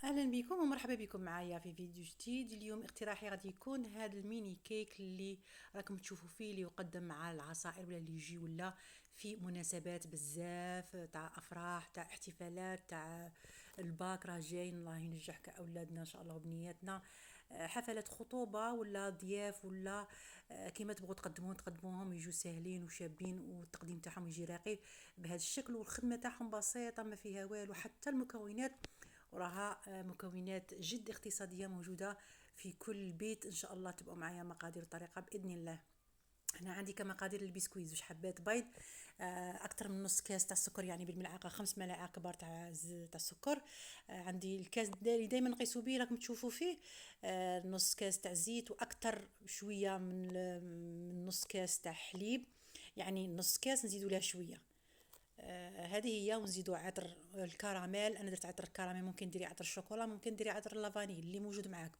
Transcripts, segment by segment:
اهلا بكم ومرحبا بكم معايا في فيديو جديد. اليوم اقتراحي غادي يكون هذا الميني كيك اللي راكم تشوفوا فيه، اللي يقدم مع العصائر ولا اللي يجي ولا في مناسبات بزاف تاع افراح تاع احتفالات تاع الباك راه جاي. الله ينجحك اولادنا ان شاء الله وبنياتنا. حفلات خطوبه ولا ضياف ولا كيما تبغوا تقدموهم يجوا ساهلين وشابين، والتقديم تاعهم يجي راقي بهذا الشكل، والخدمه تاعهم بسيطه ما فيها والو. حتى المكونات وراها مكونات جد اقتصادية موجودة في كل بيت. إن شاء الله تبقوا معايا مقادير الطريقة بإذن الله. هنا عندي كمقادير البسكويت: زوج حبات بيض، اكثر من نص كاس تاع السكر، يعني بالملعقه 5 ملاعق كبار تاع تاع السكر. عندي الكاس اللي دائما نقيسوا به راكم تشوفوا فيه، نص كاس تاع زيت، واكثر شويه من نص كاس تاع حليب، يعني نص كاس نزيدوا لها شويه. هذه هي. ونزيدوا عطر الكراميل، انا درت عطر الكراميل، ممكن ديري عطر الشوكولا، ممكن ديري عطر لافاني اللي موجود معاك.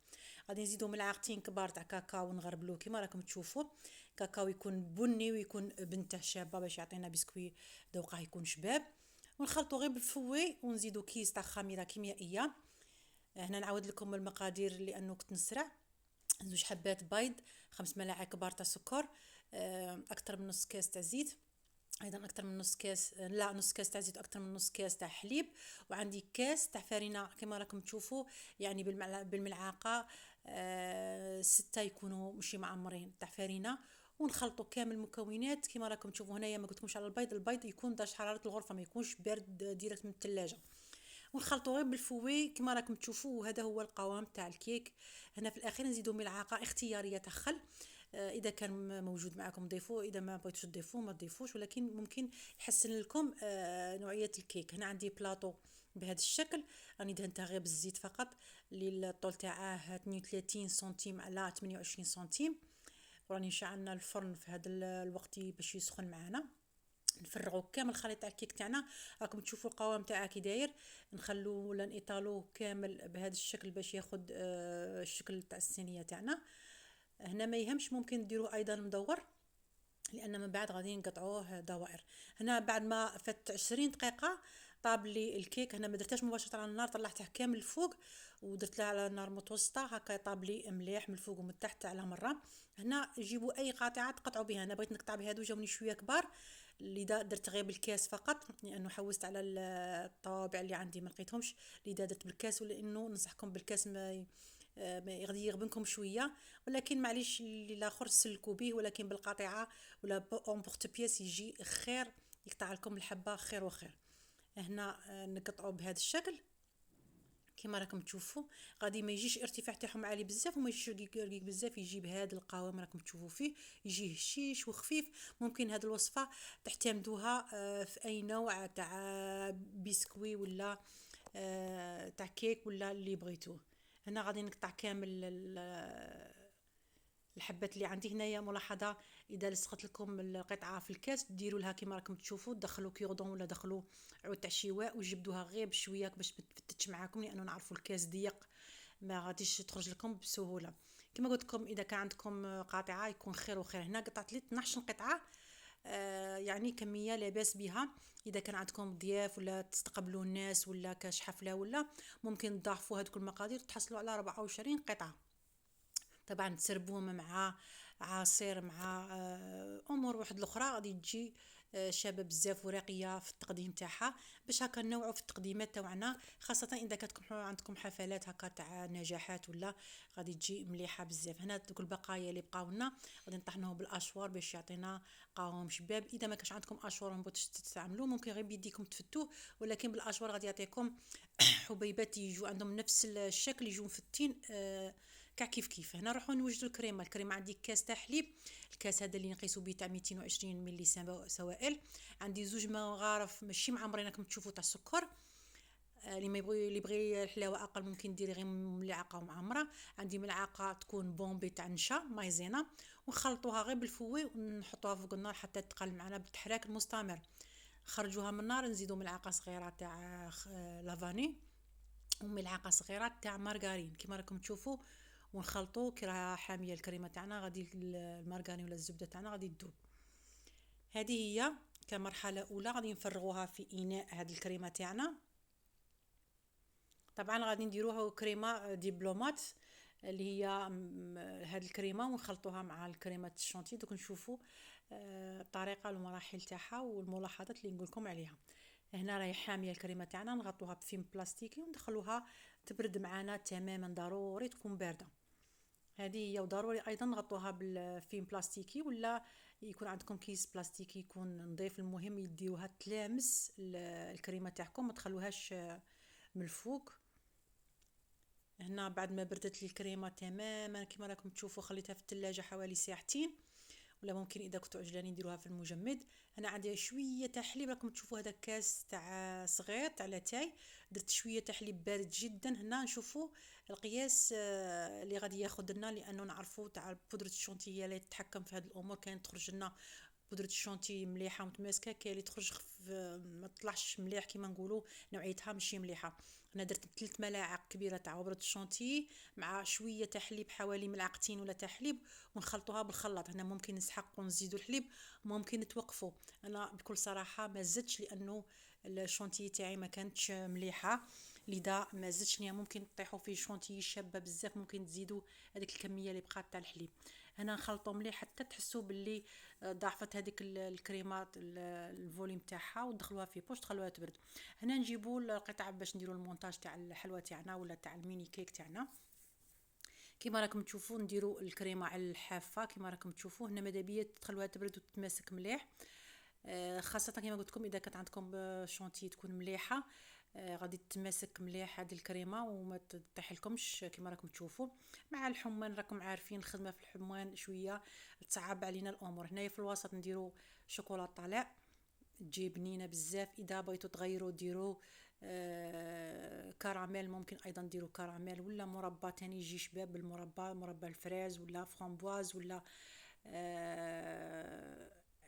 غادي نزيدوا ملعقتين كبار تاع كاكاو نغربلوه كيما راكم تشوفوا. كاكاو يكون بني ويكون بنته شابه باش يعطينا بسكوي ذوقه يكون شباب. ونخلطوا غير بالفوي، ونزيدوا كيس تاع خميره كيميائيه. هنا نعاود لكم المقادير لانه كنت نسرع: زوج حبات بيض، 5 ملاعق كبار تاع سكر، اكثر من نص كاس تاع زيت، ايضا اكثر من نص كاس، لا نص كاس تاع زيت، اكثر من نص كاس تاع حليب. وعندي كاس تاع فرينه كما راكم تشوفوا، يعني بالملعقه 6 يكونوا مشي معمرين تاع فرينه. ونخلطوا كامل المكونات كما راكم تشوفوا. هنايا ما قلتلكمش على البيض، البيض يكون درجه حراره الغرفه، ما يكونش بارد ديريكت من الثلاجه. ونخلطوا غير بالفوي كما راكم تشوفوا، وهذا هو القوام تاع الكيك. هنا في الاخير نزيدوا ملعقه اختياريه تاع خل، اذا كان موجود معكم ضيفوه، اذا ما بغيتوش تضيفوه ما تضيفوش، ولكن ممكن يحسن لكم نوعيه الكيك. هنا عندي بلاطو بهذا الشكل، راني دهنتها غير بالزيت فقط، اللي الطول تاعه 32 سنتيم على 28 سنتيم. وراني شعلنا الفرن في هذا الوقت باش يسخن معنا. نفرغوا كامل الخليط تاع الكيك تاعنا، راكم تشوفوا القوام تاعها كي داير. نخلوه ولا نيطالوه كامل بهذا الشكل باش ياخذ الشكل تاع الصينيه تاعنا. هنا ما يهمش، ممكن ديروه ايضا مدور، لان من بعد غادي نقطعوه دوائر. هنا بعد ما فات 20 دقيقه طاب لي الكيك. هنا ما درتهاش مباشره على النار، طلعته كامل الفوق ودرت له على نار متوسطه، هكا طاب لي مليح من الفوق ومن تحت على مره. هنا جيبوا اي قاطعه تقطعوا بها، انا بغيت نقطع بهادو جاوني شويه كبار، لذا درت غير بالكاس فقط، لانه حوست على الطوابع اللي عندي ما لقيتهمش، لذا درت بالكاس. ولانه ننصحكم بالكاس غادي يغبنكم شويه، ولكن معليش الاخر سلكوا به، ولكن بالقاطعه ولا اون بورت بياس يجي خير، يقطع لكم الحبه خير وخير. هنا نقطعوا بهذا الشكل كما راكم تشوفوا. غادي ما يجيش ارتفاع تاعهم عالي بزاف وما يجيش رقيق بزاف، يجي بهذا القوام راكم تشوفوا فيه، يجي هشيش وخفيف. ممكن هذه الوصفه تعتمدوها في اي نوع تاع بسكوي ولا تاع كيك ولا اللي بغيتوه. هنا غادي نقطع كامل الحبات اللي عندي. هنايا ملاحظه: اذا لصقت لكم القطعه في الكاس ديروا لها كما راكم تشوفوا، دخلوا كيردون ولا دخلوا عود تاع شواء وجبدوها غير بشويه باش ما تفتتش معاكم، لانه نعرفوا الكاس ضيق ما غاديش تخرج لكم بسهوله. كما قلت لكم اذا كان عندكم قاطعه يكون خير وخير. هنا قطعت لي 12 قطعه، يعني كميه لاباس بها. اذا كان عندكم ضياف ولا تستقبلوا الناس ولا كاش حفله ولا، ممكن تضاعفوا هذوك المقادير تحصلوا على 24 قطعه. طبعا تسربوهم مع عصير مع امور واحد الاخرى، غادي تجي شابه بزاف وراقيه في التقديم تاعها. باش هكا نوعوا في التقديمات تاعنا، خاصه اذا كانت عندكم حفلات هكا تاع نجاحات ولا، غادي تجي مليحه بزاف. هنا دوك البقايا اللي بقاو لنا غادي نطحنوهم بالاشوار باش يعطينا قوام شباب. اذا ما كانش عندكم اشوار ما بغيتوش تستعملوه، ممكن غير بيديكم تفتوه، ولكن بالاشوار غادي يعطيكم حبيبات يجوا عندهم نفس الشكل، يجوا مفتين كاع كيف كيف. هنا نروحوا نوجدوا الكريمه عندي كاس تاع حليب، الكاس هذا اللي نقيسوا به تاع 220 ملي سوائل. عندي زوج مغارف ماشي معمرين راكم تشوفوا تاع السكر، اللي ما يبغي اللي يبغي الحلاوه اقل ممكن ديري غير ملعقه معمره. عندي ملعقه تكون بومبي تاع نشا مايزينا، ونخلطوها غير بالفوي ونحطوها فوق النار حتى تقل معنا بالتحراك المستمر. خرجوها من النار، نزيدوا ملعقه صغيره تاع لافاني وملعقه صغيره تاع مارغرين كما راكم تشوفوا، ونخلطوا كي راها حاميه الكريمه تاعنا، غادي المارغرين ولا الزبده تاعنا غادي تذوب. هذه هي كمرحله اولى. غادي نفرغوها في اناء هذه الكريمه تاعنا، طبعا غادي نديروها كريمه دبلومات اللي هي هاد الكريمه ونخلطوها مع الكريمه الشونتي. دوك نشوفوا الطريقه والمراحل تاعها والملاحظات اللي نقول لكم عليها. هنا راهي حاميه الكريمه تاعنا، نغطوها بفيلم بلاستيكي وندخلوها تبرد معانا تماما، ضروري تكون بارده هذه هي. وضروري ايضا نغطوها بالفيلم بلاستيكي، ولا يكون عندكم كيس بلاستيكي يكون نظيف. المهم يديروها تلامس الكريمه تاعكم، ما تخلوهاش من الفوق. هنا بعد ما بردت لي الكريمه تماما كما راكم تشوفوا، خليتها في الثلاجه حوالي ساعتين، ولا ممكن اذا كنتوا عجلانين نديروها في المجمد. انا عندي شويه تاع حليب، راكم تشوفوا هذا كاس تاع صغير تاع لاتاي، درت شويه تاع حليب بارد جدا. هنا نشوفوا القياس اللي غادي ياخذ لنا، لانه نعرفوا تاع بودره الشونتي هي اللي تتحكم في هذه الامور. كانت تخرج لنا بودره الشونتي مليحه متماسكه، كاين اللي تخرج ما تطلعش مليح كيما نقولوا نوعيتها ماشي مليحه. انا درت 3 ملاعق كبيره تاع بودره الشونتي مع شويه تاع حليب، حوالي ملعقتين ولا تاع حليب، ونخلطوها بالخلاط. هنا ممكن نسحقوا ونزيدوا الحليب، ممكن نتوقفوا. انا بكل صراحه ما زدتش لانه الشونتي تاعي ما كانتش مليحه، لذا ما زدتش. ممكن تطيحوا فيه شونتي شابه بزاف، ممكن تزيدوا هذيك الكميه اللي بقات تاع الحليب. هنا نخلطوا مليح حتى تحسوا باللي ضعفت هذيك الكريمات الفوليوم تاعها، ودخلوها في بوش تخلوها تبرد. هنا نجيبوا القطع باش نديروا المونتاج تاع الحلوى تاعنا ولا تاع الميني كيك تاعنا. كيما راكم تشوفوا نديروا الكريمه على الحافه كيما راكم تشوفوا. هنا مادابيا تخلوها تبرد وتتماسك مليح، خاصه كما قلت لكم اذا كانت عندكم شونتي تكون مليحه، غادي تتماسك مليح هذه الكريمه وما تطيح لكمش. كما راكم تشوفوا مع الحمان، راكم عارفين الخدمه في الحمان شويه تصعب علينا الامور. هنايا في الوسط نديروا شوكولا طالع، تجي بنينه بزاف. اذا بغيتوا تغيروا ديروا كراميل، ممكن ايضا ديروا كراميل، ولا مربى تاني يجي شباب بالمربى، مربى الفراز ولا فرامبواز ولا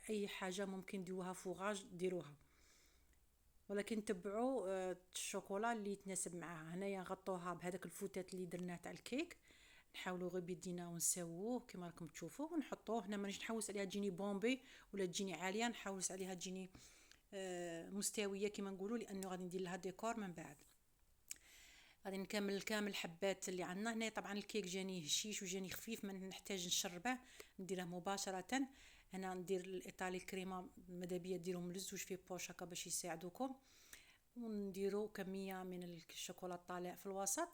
اي حاجه ممكن ديروها فوغاج ديروها، ولكن تبعوا الشوكولا اللي يتناسب معاها. هنايا نغطوها بهذاك الفوتات اللي درناه تاع الكيك، نحاولوا غير بيدينا ونسووه كما راكم تشوفوا ونحطوه. هنا مانيش نحوس عليها تجيني بومبي ولا تجيني عاليه، نحوس عليها تجيني مستويه كما نقولوا، لانه غادي ندير لها ديكور من بعد. غادي نكمل كامل الحبات اللي عندنا. هنا طبعا الكيك جاني هشيش وجاني خفيف، ما نحتاج نشربه، نديره مباشره. هنا ندير الايطالي الكريمه مادابيا ديرهم للزوج في بوش هكا باش يساعدوكم، ونديروا كميه من الشوكولا الطالع في الوسط،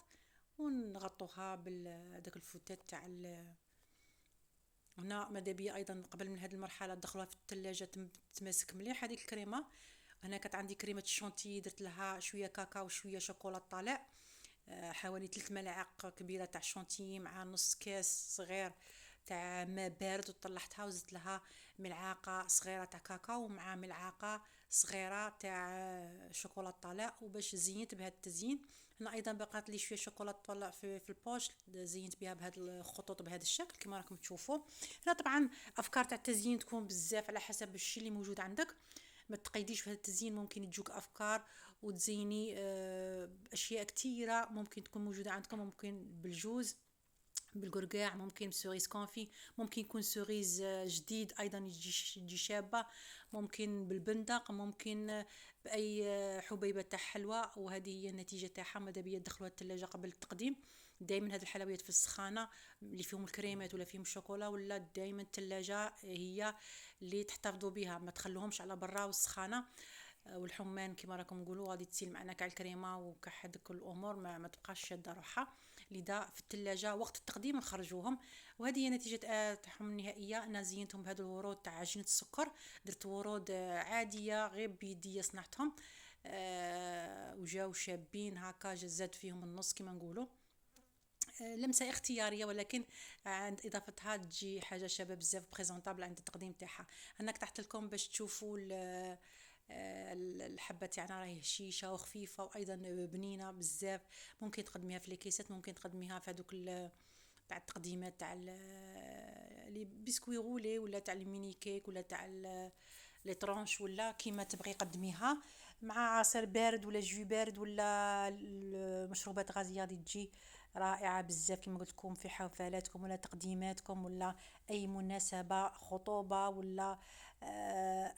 ونغطوها بهذاك الفوتات تاع هنا مادابيا ايضا قبل من هذه المرحله دخلوها في الثلاجه تماسك مليح هذيك الكريمه. هنا كانت عندي كريمه الشونتي درت لها شويه كاكاو وشويه شوكولا طالع، حوالي 3 ملاعق كبيره تاع شونتي مع نص كاس صغير تاع ماء بارد، وطلعتها وزدت لها ملعقه صغيره تاع كاكاو مع ملعقه صغيره تاع شوكولا طالع، وباش زينت بهذا التزيين. هنا ايضا بقات لي شويه شوكولا طالع في البوش، زينت بها بهذا الخطوط بهذا الشكل كما راكم تشوفوا. هنا طبعا افكار تاع التزيين تكون بزاف على حسب الشيء اللي موجود عندك، ما تقيديش في هذا التزيين، ممكن يجوك افكار وتزيني اشياء كثيره ممكن تكون موجوده عندكم. ممكن بالجوز، بالقرقاع، ممكن بسوريز كونفي، ممكن يكون سوريز جديد ايضا يجي شابه، ممكن بالبندق، ممكن باي حبيبه تاع حلوى. وهذه هي النتيجه تاعها. ماذا بيا تدخلوها الثلاجه قبل التقديم. دائما هذه الحلويات في السخانه اللي فيهم الكريمات ولا فيهم الشوكولا، ولا دائما الثلاجه هي اللي تحتفظوا بها، ما تخلوهمش على برا والسخانه. والحمان كما راكم نقولوا غادي تسيل معنا كاع الكريمه وكاع هذوك الامور ما تبقاش شاده روحها، لذا في الثلاجه وقت التقديم نخرجوهم. وهذه هي نتيجه تاعهم النهائيه. انا زينتهم بهذا الورود تاع عجينه السكر، درت ورود عاديه غير بيدي صنعتهم، وجاو شابين هكا، جزات فيهم النص كما نقولوا، لمسه اختياريه، ولكن عند اضافتها تجي حاجه شابه بزاف بريزونطابل عند التقديم تاعها. انا كتحت لكم باش تشوفوا الحبه تاعنا راهي هشيشه وخفيفه وايضا بنينه بزاف. ممكن تقدميها في ليكيسات، ممكن تقدميها في هذوك تاع التقديمات تاع لي بسكوي غولي، ولا تاع الميني كيك، ولا تاع لي طرونش، ولا كيما تبغي قدميها. مع عصير بارد ولا جو بارد ولا مشروبات غازية غادي تجي رائعة بزاف كما قلت لكم في حفلاتكم ولا تقديماتكم ولا أي مناسبة خطوبة ولا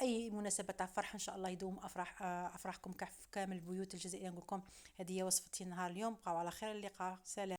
أي مناسبة تاع فرح. إن شاء الله يدوم أفراح أفراحكم في كامل البيوت الجزائرية. نقول لكم هذه هي وصفتي نهار اليوم، بقاو على خير، اللقاء، سلام.